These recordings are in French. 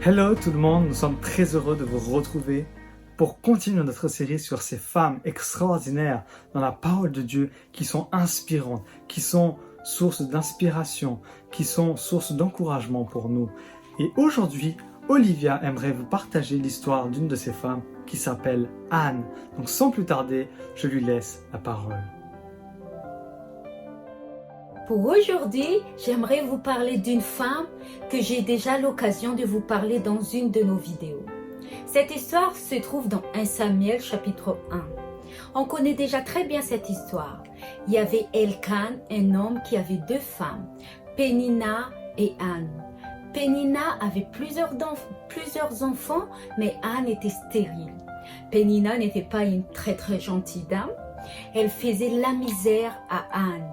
Hello tout le monde, nous sommes très heureux de vous retrouver pour continuer notre série sur ces femmes extraordinaires dans la parole de Dieu qui sont inspirantes, qui sont source d'inspiration, qui sont source d'encouragement pour nous. Et aujourd'hui, Olivia aimerait vous partager l'histoire d'une de ces femmes qui s'appelle Anne. Donc sans plus tarder, je lui laisse la parole. Pour aujourd'hui, j'aimerais vous parler d'une femme que j'ai déjà l'occasion de vous parler dans une de nos vidéos. Cette histoire se trouve dans 1 Samuel chapitre 1. On connaît déjà très bien cette histoire. Il y avait Elkan, un homme qui avait deux femmes, Pénina et Anne. Pénina avait plusieurs enfants, mais Anne était stérile. Pénina n'était pas une très gentille dame. Elle faisait la misère à Anne.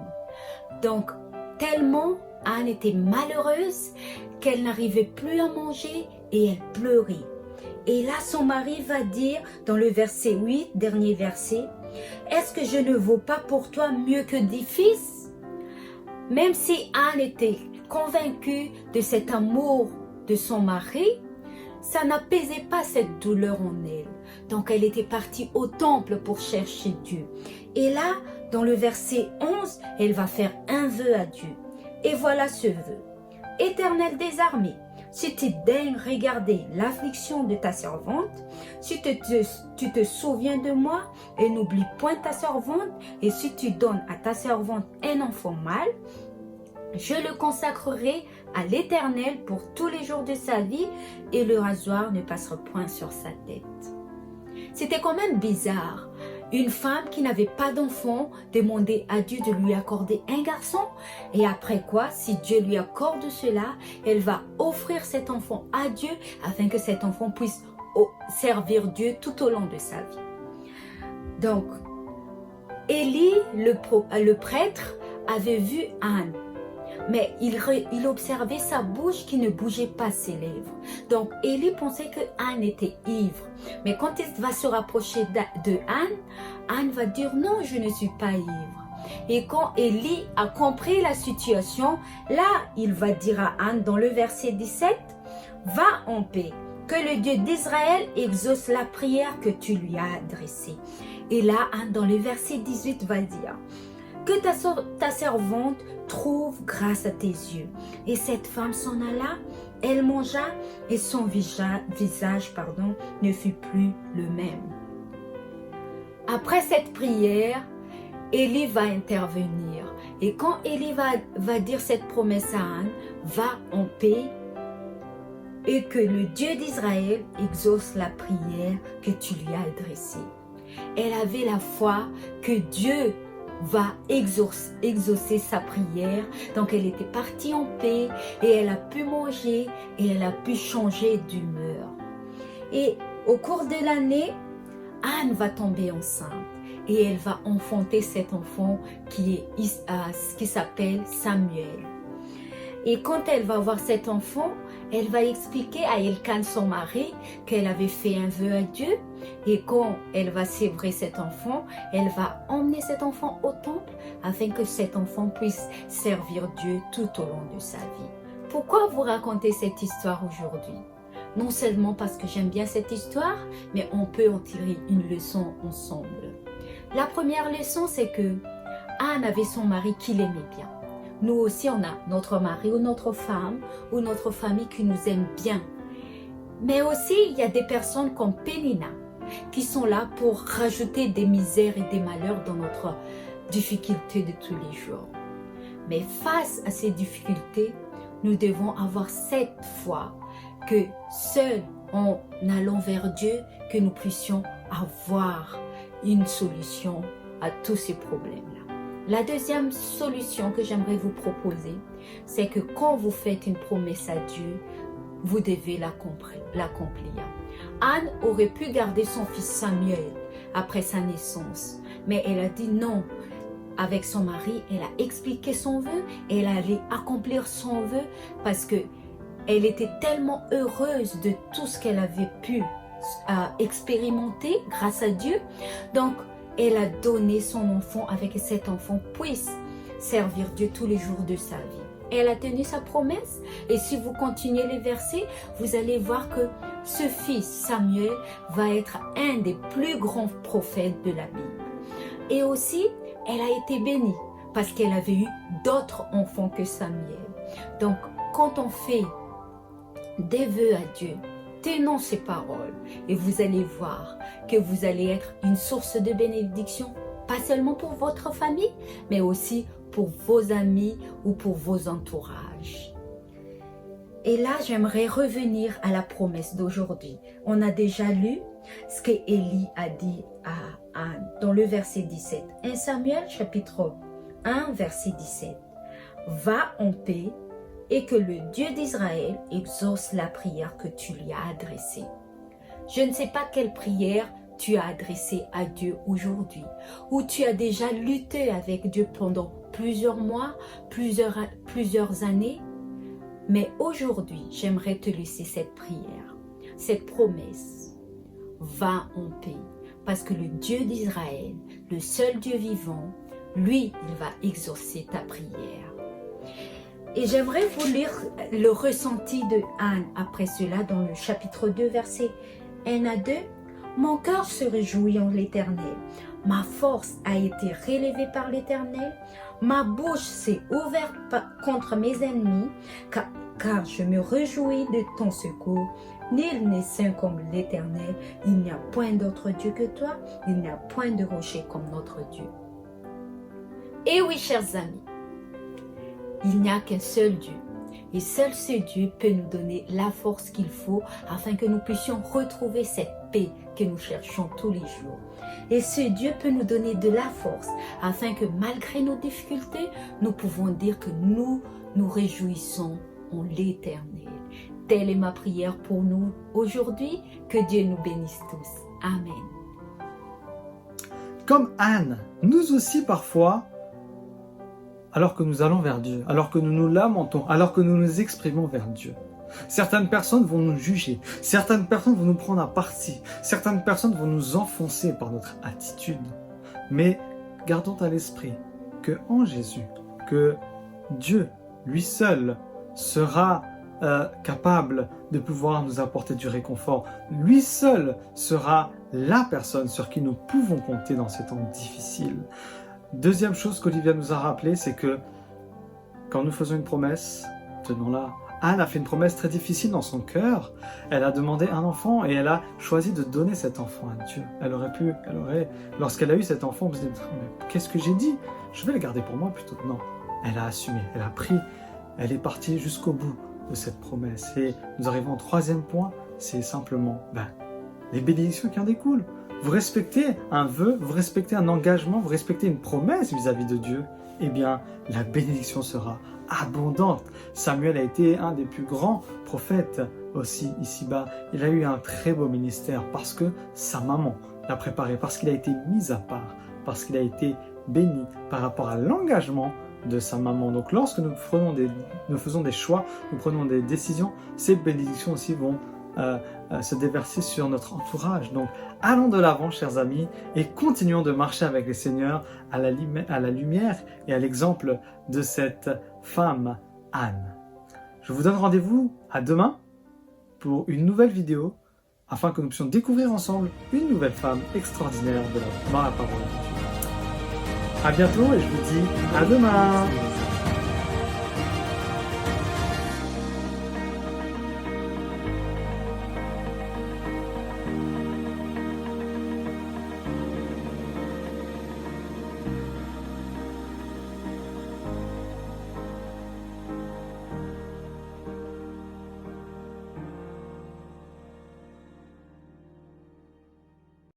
Donc, tellement Anne était malheureuse qu'elle n'arrivait plus à manger et elle pleurait. Et là, son mari va dire dans le verset 8, dernier verset, « Est-ce que je ne vaux pas pour toi mieux que 10 fils ?» Même si Anne était convaincue de cet amour de son mari, ça n'apaisait pas cette douleur en elle. Donc, elle était partie au temple pour chercher Dieu. Et là, dans le verset 11, elle va faire un vœu à Dieu. Et voilà ce vœu. « Éternel des armées, si tu daignes regarder l'affliction de ta servante, si tu te souviens de moi et n'oublie point ta servante, et si tu donnes à ta servante un enfant mâle, je le consacrerai à l'Éternel pour tous les jours de sa vie et le rasoir ne passera point sur sa tête. » C'était quand même bizarre. Une femme qui n'avait pas d'enfant demandait à Dieu de lui accorder un garçon. Et après quoi, si Dieu lui accorde cela, elle va offrir cet enfant à Dieu afin que cet enfant puisse servir Dieu tout au long de sa vie. Donc, Élie, le prêtre, avait vu Anne. Mais il observait sa bouche qui ne bougeait pas ses lèvres. Donc, Élie pensait que Anne était ivre. Mais quand il va se rapprocher de Anne, Anne va dire « Non, je ne suis pas ivre ». Et quand Élie a compris la situation, là, il va dire à Anne dans le verset 17 « Va en paix, que le Dieu d'Israël exauce la prière que tu lui as adressée. » Et là, Anne, dans le verset 18, va dire « Que ta servante trouve grâce à tes yeux. » Et cette femme s'en alla, elle mangea et son visage ne fut plus le même. Après cette prière, Élie va intervenir. Et quand Élie va dire cette promesse à Anne, va en paix et que le Dieu d'Israël exauce la prière que tu lui as adressée. Elle avait la foi que Dieu va exaucer sa prière. Donc elle était partie en paix et elle a pu manger et elle a pu changer d'humeur. Et au cours de l'année, Anne va tomber enceinte et elle va enfanter cet enfant qui s'appelle Samuel. Et quand elle va voir cet enfant, elle va expliquer à Elkan, son mari, qu'elle avait fait un vœu à Dieu. Et quand elle va sévrer cet enfant, elle va emmener cet enfant au temple afin que cet enfant puisse servir Dieu tout au long de sa vie. Pourquoi vous raconter cette histoire aujourd'hui? Non seulement parce que j'aime bien cette histoire, mais on peut en tirer une leçon ensemble. La première leçon, c'est que Anne avait son mari qui l'aimait bien. Nous aussi, on a notre mari ou notre femme ou notre famille qui nous aime bien. Mais aussi, il y a des personnes comme Pénina qui sont là pour rajouter des misères et des malheurs dans notre difficulté de tous les jours. Mais face à ces difficultés, nous devons avoir cette foi que seul en allant vers Dieu, que nous puissions avoir une solution à tous ces problèmes-là. La deuxième solution que j'aimerais vous proposer, c'est que quand vous faites une promesse à Dieu, vous devez l'accomplir. Anne aurait pu garder son fils Samuel après sa naissance, mais elle a dit non. Avec son mari, elle a expliqué son vœu et elle allait accomplir son vœu parce que elle était tellement heureuse de tout ce qu'elle avait pu expérimenter grâce à Dieu. Donc, elle a donné son enfant avec que cet enfant puisse servir Dieu tous les jours de sa vie. elle a tenu sa promesse. Et si vous continuez les versets, vous allez voir que ce fils, Samuel, va être un des plus grands prophètes de la Bible. Et aussi, elle a été bénie parce qu'elle avait eu d'autres enfants que Samuel. Donc, quand on fait des vœux à Dieu, tenons ces paroles et vous allez voir que vous allez être une source de bénédiction, pas seulement pour votre famille, mais aussi pour vos amis ou pour vos entourages. Et là, j'aimerais revenir à la promesse d'aujourd'hui. On a déjà lu ce que Élie a dit à Anne dans le verset 17. 1 Samuel chapitre 1 verset 17. Va en paix et que le Dieu d'Israël exauce la prière que tu lui as adressée. Je ne sais pas quelle prière tu as adressée à Dieu aujourd'hui, ou tu as déjà lutté avec Dieu pendant plusieurs mois, plusieurs années, mais aujourd'hui, j'aimerais te laisser cette prière, cette promesse. Va en paix, parce que le Dieu d'Israël, le seul Dieu vivant, lui, il va exaucer ta prière. Et j'aimerais vous lire le ressenti de Anne après cela dans le chapitre 2, verset 1 à 2. Mon cœur se réjouit en l'Éternel. Ma force a été relevée par l'Éternel. Ma bouche s'est ouverte contre mes ennemis, car je me réjouis de ton secours. Nul n'est saint comme l'Éternel. Il n'y a point d'autre Dieu que toi. Il n'y a point de rocher comme notre Dieu. Et oui, chers amis, il n'y a qu'un seul Dieu. Et seul ce Dieu peut nous donner la force qu'il faut afin que nous puissions retrouver cette paix que nous cherchons tous les jours. Et ce Dieu peut nous donner de la force afin que malgré nos difficultés, nous pouvons dire que nous nous réjouissons en l'Éternel. Telle est ma prière pour nous aujourd'hui. Que Dieu nous bénisse tous. Amen. Comme Anne, nous aussi parfois, alors que nous allons vers Dieu, alors que nous nous lamentons, alors que nous nous exprimons vers Dieu, certaines personnes vont nous juger, certaines personnes vont nous prendre à partie, certaines personnes vont nous enfoncer par notre attitude. Mais gardons à l'esprit que en Jésus, que Dieu, lui seul, sera capable de pouvoir nous apporter du réconfort. Lui seul sera la personne sur qui nous pouvons compter dans ces temps difficiles. Deuxième chose qu'Olivia nous a rappelé, c'est que quand nous faisons une promesse, tenons-la. Anne a fait une promesse très difficile dans son cœur. Elle a demandé un enfant et elle a choisi de donner cet enfant à Dieu. Lorsqu'elle a eu cet enfant, elle se dit, mais qu'est-ce que j'ai dit? Je vais le garder pour moi plutôt. Non, elle a assumé, elle a pris, elle est partie jusqu'au bout de cette promesse. Et nous arrivons au troisième point, c'est simplement les bénédictions qui en découlent. Vous respectez un vœu, vous respectez un engagement, vous respectez une promesse vis-à-vis de Dieu, eh bien, la bénédiction sera abondante. Samuel a été un des plus grands prophètes aussi ici-bas. Il a eu un très beau ministère parce que sa maman l'a préparé, parce qu'il a été mis à part, parce qu'il a été béni par rapport à l'engagement de sa maman. Donc lorsque nous faisons des choix, nous prenons des décisions, ces bénédictions aussi vont se déverser sur notre entourage. Donc allons de l'avant, chers amis, et continuons de marcher avec le Seigneur à la lumière et à l'exemple de cette femme Anne. Je vous donne rendez-vous à demain pour une nouvelle vidéo afin que nous puissions découvrir ensemble une nouvelle femme extraordinaire dans la parole de Dieu. À bientôt et je vous dis à demain.